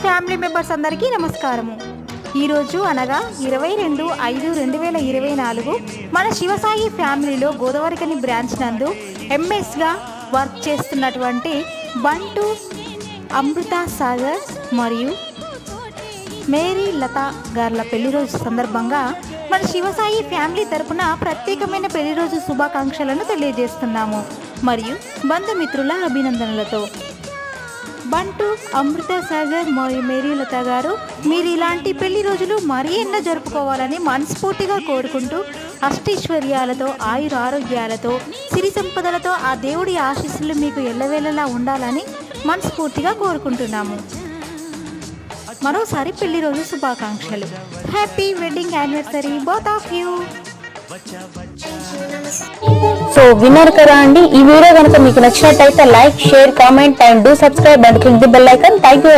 Family members అందరికీ నమస్కారము. ఈరోజు అనగా 22/5/2024 మన శివసాయి ఫ్యామిలీలో గోదావరికని బ్రాంచ్ నందు ఎంఎస్గా వర్క్ చేస్తున్నటువంటి బంటు అమృత సాగర్ మరియు మేరీ లత గార్ల పెళ్లి రోజు సందర్భంగా మన శివసాయి ఫ్యామిలీ తరపున ప్రత్యేకమైన పెళ్లి రోజు శుభాకాంక్షలను తెలియజేస్తున్నాము మరియు బంధుమిత్రుల అభినందనలతో. బంటు అమృత సాగర్ మరియు మేరీ లత గారు, మీరు ఇలాంటి పెళ్లి రోజులు మరీ ఎన్నో జరుపుకోవాలని మనస్ఫూర్తిగా కోరుకుంటూ, అష్టైశ్వర్యాలతో ఆయుర ఆరోగ్యాలతో సిరి సంపదలతో ఆ దేవుడి ఆశీస్సులు మీకు ఎల్లవేళలా ఉండాలని మనస్ఫూర్తిగా కోరుకుంటున్నాము. మరోసారి పెళ్లి రోజు శుభాకాంక్షలు. Happy wedding anniversary both of you. So విన్నారు కదా అండి, ఈ వీడియో కనుక మీకు నచ్చినట్టయితే like, share, comment and do subscribe and click the bell icon. Thank you.